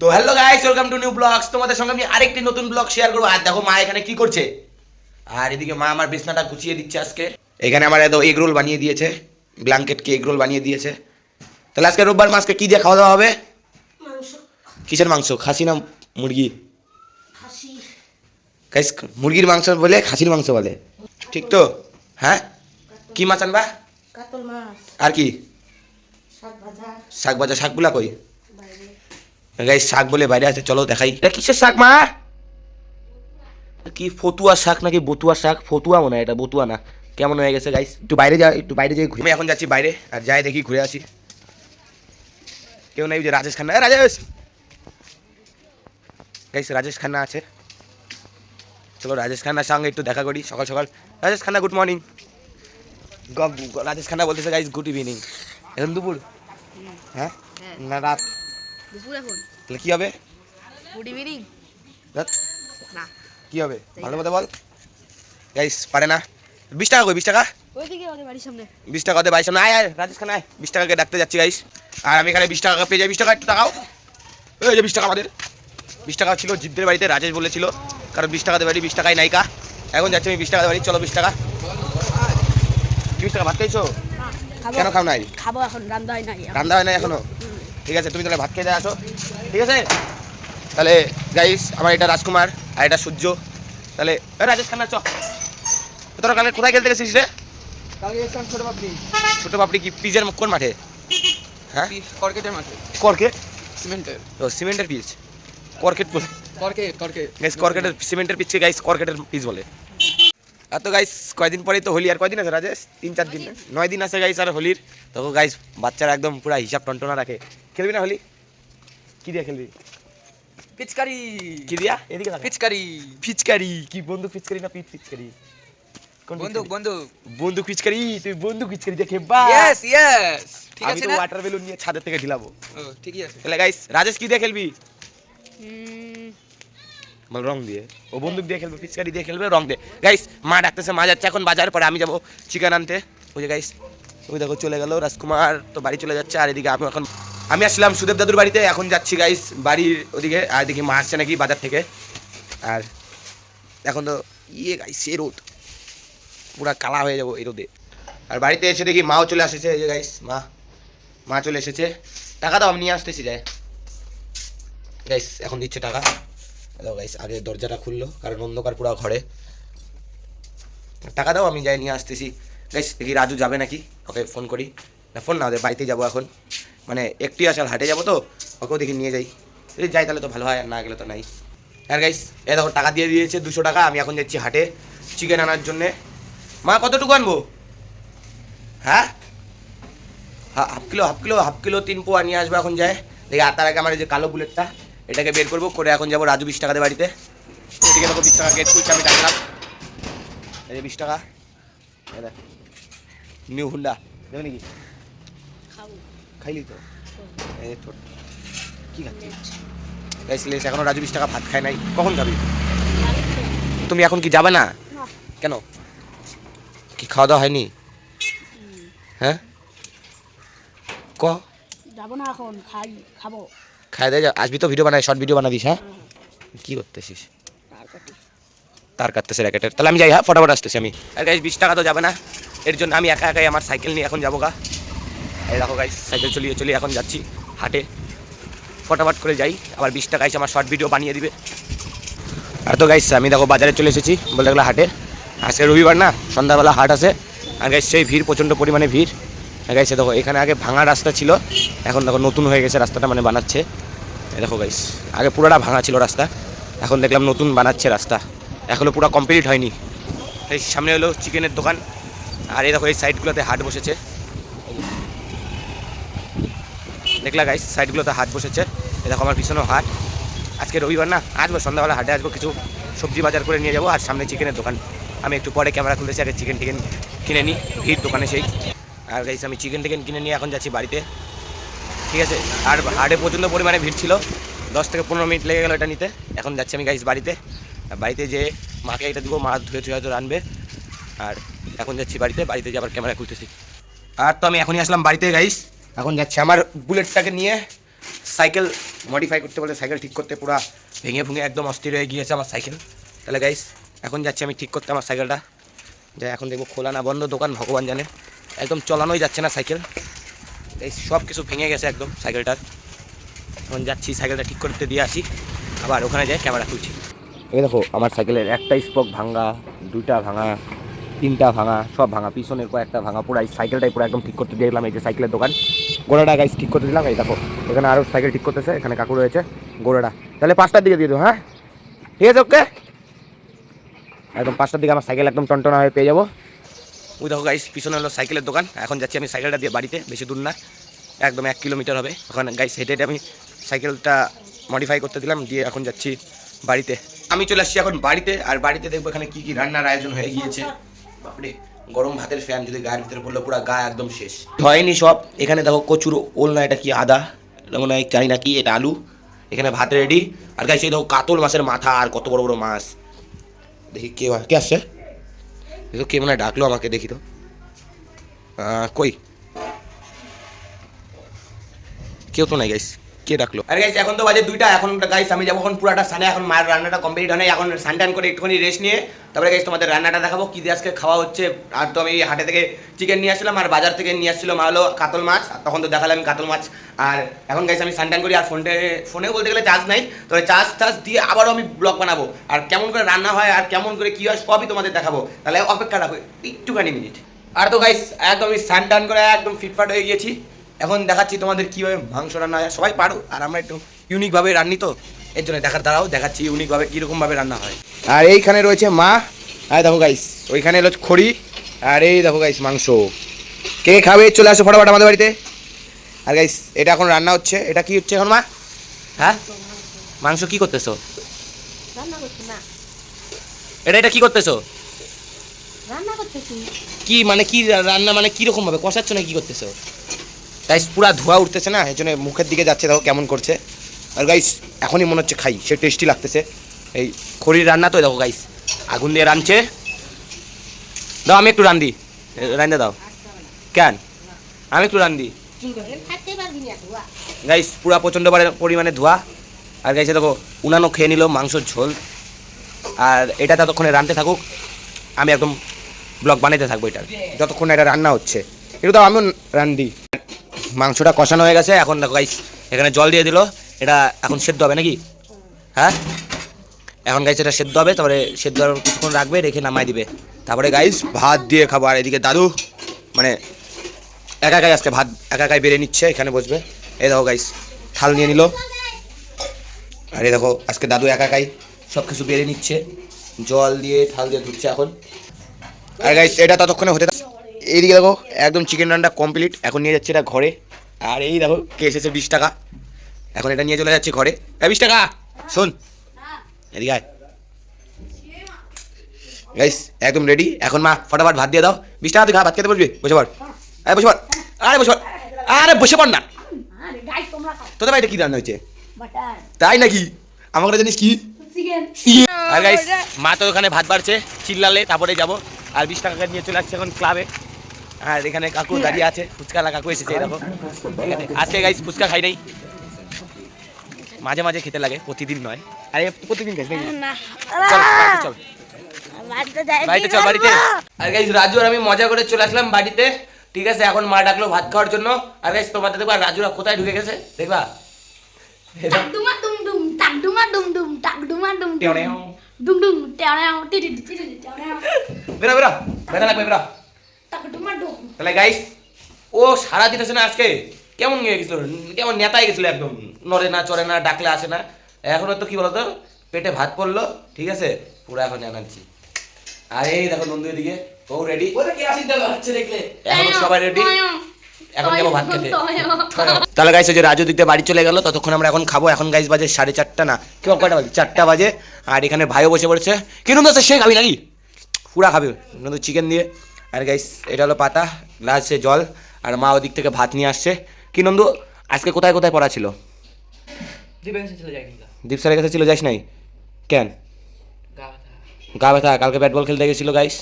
তো hello guys, welcome to new blogs. তোমাদের সঙ্গে আমি আরেকটি নতুন ব্লগ শেয়ার করবো। আর দেখো মা এখানে কি করছে, আর এদিকে মা আমার বিছনাটা গুছিয়ে দিচ্ছে। আজকে এখানে আমার এত এগ রোল বানিয়ে দিয়েছে, ব্ল্যাঙ্কেটকে এগ রোল বানিয়ে দিয়েছে। তাহলে আজকে রোববার, মাছকে কি দিয়ে খাওয়া দাওয়া হবে? মাংস। কিসের মাংস? খাসি না মুরগি? খাসি। গাইস মুরগির মাংস বলে, খাসির মাংস বলে, ঠিক তো? হ্যাঁ, কি মাছ আনবা? কাতল মাছ। আর কি? শাক ভাজা। শাক ভাজা। শাকগুলা কই? বাইরে। গাইস শাক বলে বাইরে আছে, চলো দেখাই। এটা কিসের শাক মা? কি ফতুয়া শাক নাকি বতুয়া শাক? ফতুয়া মনে হয়, এটা বতুয়া না। কেমন হয়ে গেছে গাইস, একটু বাইরে যা, একটু বাইরে যাই। আমি এখন যাচ্ছি বাইরে, আর যাই দেখি ঘুরে আসি। কেউ নাই, যে রাজেশ খান্না। রাজেশ গাইস, রাজেশ খান্না আছে। চলো রাজেশ খান্নার সঙ্গে একটু দেখা করি সকাল সকাল। Rajesh Khanna good morning. রাজেশ খান্না বলতেছে গাইস গুড ইভিনিং। এখন দুপুর? হ্যাঁ না রাত? দুপুর এখন। তাহলে কি হবে? Good evening. রাত না, কি হবে ভালো মতো বল। গাইস পারে না। 20 টাকা কই? 20 টাকা? ওইদিকে আমাদের বাড়ির সামনে। 20 টাকা দে ভাই, সামনে আয় আয় রাজেশ খান আয়। 20 টাকাকে ডাকতে যাচ্ছি গাইস। আর আমি এখানে 20 টাকা পেয়ে যাই। 20 টাকা একটু টাকাও। ওই যে 20 টাকা আমাদের। 20 টাকা ছিল জিদ্দের বাড়িতে, রাজেশ বলেছিল, কারণ 20 টাকা দে বাড়ি, 20 টাকায় নাইকা। এখন যাচ্ছি আমি 20 টাকা বাড়ি। চলো 20 টাকা। 20 টাকা ভাত খাইছো? কেন খাও নাই? খাবো এখন, রান্না হয় নাই। রান্না হয় না এখনো? ঠিক আছে, তুমি তাহলে ভাত খেয়ে আসো, ঠিক আছে? তাহলে গাইস আমার এটা রাজকুমার আর এটা সূর্য। তাহলে রাজেশ খান্না চ। তোরা কালকে কোথায় খেলতে গেছিস রে? কালকে গেছিলাম ছোট পাপড়ি। ছোট পাপড়ি কি পিজের কোন মাঠে? হ্যাঁ কর্কেটের মাঠে। কর্কেট? সিমেন্টের। ও সিমেন্টের পিচ, কর্কেট বলে কর্কেট। গাইস। কর্কেটের সিমেন্টের পিচকে গাইস কর্কেটের পিচ বলে। আর তো গাইস কয়দিন পরেই তো হোলি। আর কয়দিন আছে রাজেশ? 3-4 দিন, 9 দিন আছে গাইস আর হোলির। তো গাইস বাচ্চারা একদম পুরা হিসাব টনটনা রাখে। খেলবি না হোলি? কি দিয়ে খেলবি? পিচকারি। কি দিয়া? এদিকে তাকা। পিচকারি। পিচকারি কি? বন্দুক পিচকারি না পিচ পিচকারি? কোন বন্দুক বন্দুক। বন্দুক পিচকারি? তুই বন্দুক পিচকারি দিয়ে খেলবা? Yes yes. ঠিক আমি আছে তো না? ওয়াটার বেলুন নিয়ে ছাদের থেকে ঢিলাবো। ও ঠিকই আছে। তাহলে গাইস রাজেশ কি দিয়ে খেলবি? বল রং দিয়ে। ও বন্দুক দিয়ে খেলবে, পিচকারি দিয়ে খেলবে, রং দিয়ে। গাইস মা ডাকতেছে, মা যাচ্ছে এখন বাজার, পরে আমি যাবো চিকেন আনতে। ওই যে গাইস ওই দেখো চলে গেল রাজকুমার, তো বাড়ি চলে যাচ্ছে। আর এদিকে আমি আসলাম সুদেব দাদুর বাড়িতে, এখন যাচ্ছি গাইস বাড়ির ওদিকে। আর দেখি মা আসছে নাকি বাজার থেকে। আর এখন তো গাইস এ রোদ, পুরা কালা হয়ে যাবো এই রোদে। আর বাড়িতে এসে দেখি মাও চলে আসেছে। এই যে গাইস মা চলে এসেছে। টাকা দাও, আমি নিয়ে আসতেছি। যায় গাইস এখন দিচ্ছে টাকা। হ্যালো গাইস, আগে দরজাটা খুললো কারণ অন্ধকার পুরো ঘরে। টাকা দাও, আমি যাই নিয়ে আসতেছি। গাইস দেখি রাজু যাবে নাকি, ওকে ফোন করি। না ফোন না, ওদের বাড়িতে যাবো এখন, মানে একটি আসাল হাটে যাবো, তো ওকেও দেখি নিয়ে যাই। যদি যাই তাহলে তো ভালো হয়, আর না গেলে তো নাই। আর গাইস এ দেখো টাকা দিয়ে দিয়েছে 200 টাকা। আমি এখন যাচ্ছি হাটে চিকেন আনার জন্যে। মা কতটুকু আনবো? হ্যাঁ হাফ কিলো 3 পোয়া নিয়ে আসবো এখন। যায় দেখি। আর তার আগে আমার এই যে কালো বুলেটটা, এটাকে বের করবো করে এখন যাবো রাজু 20 টাকা দিয়ে বাড়িতে। এদিকে দেখো 20 টাকা গেট খুলছে, আমি টাকলাম। এই যে 20 টাকা নিউ হুন্ডা দেবে নাকি? খাবো। খাইলি তো? এই তো কি খাচ্ছিস? গাইস লেস এখনো রাজু 20 টাকা ভাত খায় নাই। কখন খাবি? তুমি এখন কি যাবে না? কেন, কি খাওয়া দাওয়া হয়নি? হ্যাঁ ক যাবো না এখন, খাবো। খাই দে, আসবি তো ভিডিও বানাই, শর্ট ভিডিও বানাবিস। হ্যাঁ কি করতেছিস? তার কাটতেছে র্যাকেটের। তাহলে আমি যাই, হ্যাঁ ফটাফট আসতেছি আমি। আর গাইস 20 টাকা তো যাবে না, এর জন্য আমি একা একাই আমার সাইকেল নিয়ে এখন যাবো গা। এই দেখো গাইস সাইকেল চলিয়ে এখন যাচ্ছি হাটে, ফটাফট করে যাই। আবার 20 টাকা এসে আমার শর্ট ভিডিও বানিয়ে দিবে। আর তো গাইস আমি দেখো বাজারে চলে এসেছি, বলে গেলো হাটে। আজকে রবিবার না, সন্ধ্যাবেলা হাট আছে। আর গাইস সেই ভিড়, প্রচণ্ড পরিমাণে ভিড়। গাইস দেখো এখানে আগে ভাঙা রাস্তা ছিল, এখন দেখো নতুন হয়ে গেছে রাস্তাটা, মানে বানাচ্ছে। দেখো গাইস আগে পুরোটা ভাঙা ছিল রাস্তা, এখন দেখলাম নতুন বানাচ্ছে রাস্তা, এখনও পুরো কমপ্লিট হয়নি। এই সামনে হলো চিকেনের দোকান। আর এই দেখো এই সাইডগুলোতে হাট বসেছে, দেখলা গাইস সাইডগুলোতে হাট বসেছে। এই দেখো আমার পিছনেও হাট। আজকে রবিবার না, আসবো সন্ধ্যাবেলা হাটে, আসবো কিছু সবজি বাজার করে নিয়ে যাবো। আর সামনে চিকেনের দোকান, আমি একটু পরে ক্যামেরা খুলতেছি, আগে চিকেন টিকেন কিনে নিই ভিড় দোকানে সেই। আর গাইস আমি চিকেন টিকেন কিনে নিয়ে এখন যাচ্ছি বাড়িতে, ঠিক আছে। আর হাটে প্রচণ্ড পরিমাণে ভিড় ছিল, 10 থেকে 15 মিনিট লেগে গেলো এটা নিতে। এখন যাচ্ছি আমি গাইস বাড়িতে, বাড়িতে যে মাকে এটা দিব, মা ধুয়ে হয়তো রানবে। আর এখন যাচ্ছি বাড়িতে যে আবার ক্যামেরা খুলতেছি। আর তো আমি এখনই আসলাম বাড়িতে গাইস, এখন যাচ্ছি আমার বুলেটটাকে নিয়ে সাইকেল মডিফাই করতে বলে সাইকেল ঠিক করতে পুরো ভেঙে ভুঙে একদম অস্থির হয়ে গিয়েছে আমার সাইকেল। তাহলে গাইস এখন যাচ্ছি আমি ঠিক করতে আমার সাইকেলটা, যাই এখন দেখবো খোলা না বন্ধ দোকান ভগবান জানে, একদম চলানোই যাচ্ছে না সাইকেল, এই সব কিছু ভেঙে গেছে একদম সাইকেলটার। এখন যাচ্ছি সাইকেলটা ঠিক করতে দিয়ে আসি, আবার ওখানে যাই ক্যামেরা তুলছি। এই দেখো আমার সাইকেলের একটা স্পোক ভাঙা, দুইটা ভাঙা, তিনটা ভাঙা, সব ভাঙা, পিছনের কয়েকটা ভাঙা, পুরো এই সাইকেলটাই পুরো একদম ঠিক করতে দিয়ে দিলাম। এই যে সাইকেলের দোকান, গোড়াটা গাইস ঠিক করতে দিলাম। এই দেখো এখানে আরও সাইকেল ঠিক করতেছে, এখানে কাকু রয়েছে গোড়াটা। তাহলে 5টার দিকে দিয়ে দেবো, হ্যাঁ ঠিক আছে ওকে, একদম 5টার দিকে আমার সাইকেল একদম টনটনা হয়ে পেয়ে যাবো। ওই দেখো গাইস পিছনে হলো সাইকেলের দোকান। এখন যাচ্ছি আমি সাইকেলটা দিয়ে বাড়িতে, বেশি দূর না, একদম 1 কিলোমিটার হবে। ওখানে গাইস হেঁটে হেঁটে আমি সাইকেলটা মডিফাই করতে দিলাম, দিয়ে এখন যাচ্ছি বাড়িতে। আমি চলে আসছি এখন বাড়িতে, আর বাড়িতে দেখবো এখানে কী কী রান্নার আয়োজন হয়ে গিয়েছে। বাপরে গরম ভাতের ফ্যান যদি গায়ের ভিতরে পড়লো পুরো গা একদম শেষ হয়নি সব। এখানে দেখো কচুর ওল না এটা কি আদা, এটা মনে হয় জানি না কি, এটা আলু, এখানে ভাত রেডি। আর গাইস এই দেখো কাতল মাছের মাথা, আর কত বড় বড় মাছ। দেখি কে কে আসছে, দেখো কে মনে হয় ডাকলো আমাকে, দেখি তো কই, কেউ তো নাই গাইস, কে ডাকলো? আরে গাইস এখন তো বাজে 2টা, এখন গাইস আমি যাবো এখন পুরাটা সানে, এখন মায়ের রান্নাটা কমপ্লিট হয় না, এখন সানটান করে একটুখানি রেস্ট নিয়ে তারপরে গাইস তোমাদের রান্নাটা দেখাবো কি দিয়ে আজকে খাওয়া হচ্ছে। আর তো আমি হাটে থেকে চিকেন নিয়ে আসলাম, আর বাজার থেকে নিয়ে আসছিলাম হলো কাতল মাছ, তখন তো দেখালাম কাতল মাছ। আর এখন গাইস আমি সানটান করি, আর ফোনেও বলতে গেলে চার্জ নাই, তবে চার্জ দিয়ে আবারও আমি ব্লগ বানাবো, আর কেমন করে রান্না হয় আর কেমন করে কী হয় সবই তোমাদের দেখাবো। তাহলে অপেক্ষা রাখো একটুখানি মিনিট। আর তো গাইস একদম আমি সানটান করে একদম ফিটফাট হয়ে গিয়েছি, এখন দেখাচ্ছি তোমাদের কীভাবে মাংস রান্না হয়। সবাই পারো, আর আমরা একটু ইউনিকভাবে রান্নি তো, এর জন্য দেখাচ্ছি ইউনিকভাবে কীরকমভাবে রান্না হয়। আর এইখানে রয়েছে মা, আর দেখো গাইস ওইখানে হলো খড়ি, আর এই দেখো গাইস মাংস। কে খাবে চলে আসো ফটাফট আমাদের বাড়িতে। আর গাইস এটা এখন রান্না হচ্ছে, এটা কি হচ্ছে এখন মা? হ্যাঁ মাংস কি করতেছো? রান্না করছি না, এটা কি করতেছো? রান্না করতেছি। কি মানে কি রান্না মানে কীরকম ভাবে কষাচ্ছ না কি করতেছো? গাইস পুরা ধোয়া উঠতেছে না, এই জন্য মুখের দিকে যাচ্ছে, দেখো কেমন করছে। আর গাইস এখনই মনে হচ্ছে খাই, সে টেস্টি লাগতেছে। এই খড়ির রান্না তো, দেখো গাইস আগুন দিয়ে রাঁধছে। দাও আমি একটু রান্ধি, রান্ধে দাও। কেন আমি একটু রান্ধি গাইস, পুরা প্রচণ্ড পরিমাণে ধোয়া। আর গাইসে দেখো উনানো খেয়ে নিল মাংসর ঝোল, আর এটা ততক্ষণে রাঁধতে থাকুক, আমি একদম ব্লগ বানাইতে থাকবো এটা যতক্ষণ এটা রান্না হচ্ছে। একটু তো আমিও রান্ধি। মাংসটা কষানো হয়ে গেছে, এখন দেখো গাইস এখানে জল দিয়ে দিল, এটা এখন সেদ্ধ হবে নাকি? হ্যাঁ এখন গাইস এটা সেদ্ধ হবে, তারপরে সেদ্ধ কিছুক্ষণ রাখবে, রেখে নামাই দিবে, তারপরে গাইস ভাত দিয়ে খাবো। আর এদিকে দাদু মানে একাই আজকে ভাত একাই বেড়ে নিচ্ছে, এখানে বসবে। এই দেখো গাইস থাল নিয়ে নিল, আর এই দেখো আজকে দাদু একাই সব কিছু বেড়ে নিচ্ছে, জল দিয়ে থাল দিয়ে ধুচ্ছে এখন। আর গাইস এটা ততক্ষণে হতে, এইদিকে দেখো একদম চিকেন রান্না কমপ্লিট, এখন নিয়ে যাচ্ছে এটা ঘরে। আর এই দেখো কে এসেছে 20 টাকা, এখন এটা নিয়ে চলে যাচ্ছে ঘরে। 20 টাকা শোন এদিকে আয়। গাইস একদম রেডি, এখন মা ফটাফট ভাত দিয়ে দাও। 20 টাকা তুই খা, ভাত খেতে বসবি, বসে পড়, আরে বসে পড়, আরে বসে পড়, আরে বসে পড় না। আরে গাইস তোমরা খাও তোদের বাড়িতে কি রান্না হয়েছে? বাটার তাই নাকি? আমাকে জানিস কি? চিকেন। আর গাইস মা তো ওখানে ভাত বাড়ছে, চিল্লালে তারপরে যাবো। আর 20 টাকা নিয়ে চলে আসছে এখন ক্লাবে। আর এখানে কাকু দাঁড়িয়ে আছে, ফুচকালা কাকু এসেছে, এই দেখো আজকে গাইস ফুচকা খাই নাই, মাঝে মাঝে খেতে লাগে, প্রতিদিন নয়। আরে প্রতিদিন খাইস নাকি? না চল বাড়িতে চল, বাড়িতে যাই, বাড়িতে চল বাড়িতে। আর গাইস রাজু আর আমি মজা করে চলে আসলাম বাড়িতে, ঠিক আছে। এখন মা ডাকলো ভাত খাওয়ার জন্য। আর গাইস তোমাদের দেখবা রাজুরা কোথায় ঢুকে গেছে, দেখবা টাকডুমা ডুম ডুম, টাকডুমা ডুম ডুম, টাকডুমা ডুম ডুম, ডুম ডুম টেড়াও টিটি টিটি টেড়াও, বেরা বেরা বেরা লাগবে বেরা। টাকডুমা ডুম। তাহলে গাইস ও সারা দিন আছে না আজকে, কেমন গিয়ে গেছিল, কেমন নেতাই গেছিল একদম, নড়ে না চড়ে না, ডাকলে আসে না। এখনো তো কি বলতো পেটে ভাত পড়লো, ঠিক আছে, পুরো এখন জানাচ্ছি। আর এই দেখো নন্দু এদিকে ও রেডি, এখন সবাই রেডি, এখন যাবো ভাত খেতে। তাহলে গাইস যে রাজু দিকতে বাড়ি চলে গেল, ততক্ষণ আমরা এখন খাবো। এখন গাইস বাজে 4:30 না, কেউ কয়টা বাজে? 4টা বাজে। আর এখানে ভাইও বসে পড়েছে, কি নন্দু আছে সে খাবি নাকি? পুরা খাবে নন্দু চিকেন দিয়ে। আর গাইস এটা হলো পাতা, গ্লাসে জল, আর মা ওদিক থেকে ভাত নিয়ে আসছে। কি নন্দু আজকে কোথায় কোথায় পড়া ছিল? দীপ স্যারের কাছে ছিল, যাইস নাই কেন? গা ব্যথা, কালকে ব্যাট বল খেলতে গেছিলো গাইস।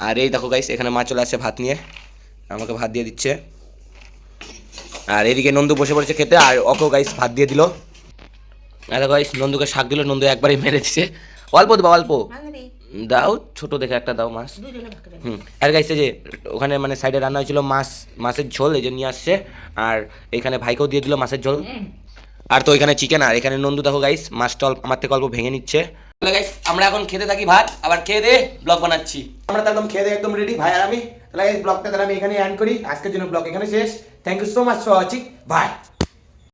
আর এই দেখো গাইস এখানে মা চলে আসছে ভাত নিয়ে, আমাকে ভাত দিয়ে দিচ্ছে। আর এদিকে নন্দু বসে পড়েছে খেতে, আর ওকে গাইস ভাত দিয়ে দিল। আর গাইস নন্দুকে শাক দিল, নন্দু একবারই মেরে দিছে। অল্প দেবা, অল্প দাও, ছোট দেখে একটা দাও মাছ। আর গাইস যে ওখানে মানে সাইডে রান্না হয়েছিল মাছের ঝোল, এই যে নিয়ে আসছে। আর এখানে ভাইকেও দিয়ে দিল মাছের ঝোল। আর তো এখানে চিকেন, আর এখানে নন্দু দেখো গাইস মাছটা আমার থেকে অল্প ভেঙে নিচ্ছে। তাহলে গাইস আমরা এখন খেতে থাকি ভাত, আবার খেয়ে দিয়ে ব্লগ বানাচ্ছি। আমরা তো একদম খেয়ে দিয়ে একদম রেডি ভাই আর আমি। তাহলে গাইস ব্লগটা তাহলে আমি এখানে এন্ড করি, আজকের জন্য ব্লগ এখানে শেষ। Thank you so much for watching, by.